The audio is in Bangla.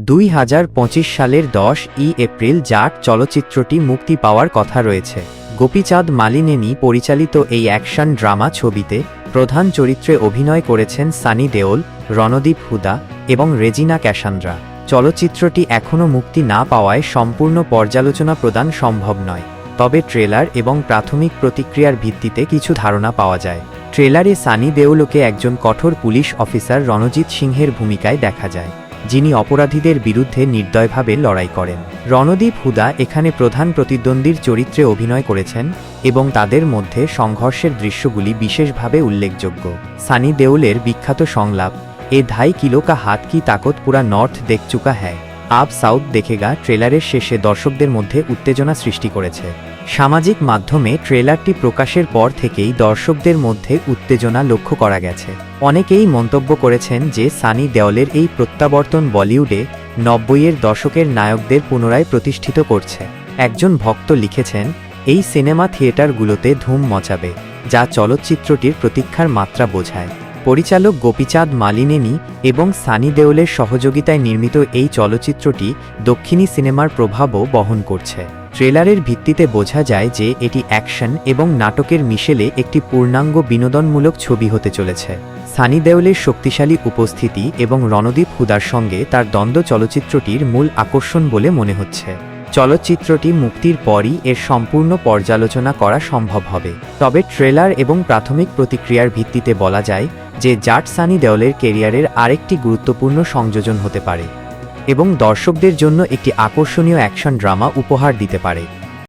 2025 সালের 10 এপ্রিল জাট চলচ্চিত্রটি মুক্তি পাওয়ার কথা রয়েছে। গোপীচাঁদ মালিনেনি পরিচালিত এই অ্যাকশন ড্রামা ছবিতে প্রধান চরিত্রে অভিনয় করেছেন সানি দেওল, রণদীপ হুদা এবং রেজিনা ক্যাসান্দ্রা। চলচ্চিত্রটি এখনও মুক্তি না পাওয়ায় সম্পূর্ণ পর্যালোচনা প্রদান সম্ভব নয়, তবে ট্রেলার এবং প্রাথমিক প্রতিক্রিয়ার ভিত্তিতে কিছু ধারণা পাওয়া যায়। ট্রেলারে সানি দেওলকে একজন কঠোর পুলিশ অফিসার রণজিৎ সিংহের ভূমিকায় দেখা যায়, যিনি অপরাধীদের বিরুদ্ধে নির্দয়ভাবে লড়াই করেন। রণদীপ হুদা এখানে প্রধান প্রতিদ্বন্দ্বীর চরিত্রে অভিনয় করেছেন এবং তাদের মধ্যে সংঘর্ষের দৃশ্যগুলি বিশেষভাবে উল্লেখযোগ্য। সানি দেওলের বিখ্যাত সংলাপ এ ধাই কিলো কা হাত কি তাকত পুরা নর্থ দেখ চুকা হ্যায় আব সাউথ দেখেগা ট্রেলারের শেষে দর্শকদের মধ্যে উত্তেজনা সৃষ্টি করেছে। সামাজিক মাধ্যমে ট্রেলারটি প্রকাশের পর থেকেই দর্শকদের মধ্যে উত্তেজনা লক্ষ্য করা গেছে। অনেকেই মন্তব্য করেছেন যে সানি দেওলের এই প্রত্যাবর্তন বলিউডে 90-এর দশকের নায়কদের পুনরায় প্রতিষ্ঠিত করছে। একজন ভক্ত লিখেছেন, এই সিনেমা থিয়েটারগুলোতে ধুম মচাবে, যা চলচ্চিত্রটির প্রতীক্ষার মাত্রা বোঝায়। পরিচালক গোপীচাঁদ মালিনেনি এবং সানি দেওলের সহযোগিতায় নির্মিত এই চলচ্চিত্রটি দক্ষিণী সিনেমার প্রভাবও বহন করছে। ট্রেলারের ভিত্তিতে বোঝা যায় যে এটি অ্যাকশন এবং নাটকের মিশেলে একটি পূর্ণাঙ্গ বিনোদনমূলক ছবি হতে চলেছে। সানি দেওলের শক্তিশালী উপস্থিতি এবং রণদীপ হুদার সঙ্গে তার দ্বন্দ্ব চলচ্চিত্রটির মূল আকর্ষণ বলে মনে হচ্ছে। চলচ্চিত্রটি মুক্তির পরই এর সম্পূর্ণ পর্যালোচনা করা সম্ভব হবে, তবে ট্রেলার এবং প্রাথমিক প্রতিক্রিয়ার ভিত্তিতে বলা যায় যে জাট সানি দেওলের ক্যারিয়ারের আরেকটি গুরুত্বপূর্ণ সংযোজন হতে পারে এবং দর্শকদের জন্য একটি আকর্ষণীয় অ্যাকশন ড্রামা উপহার দিতে পারে।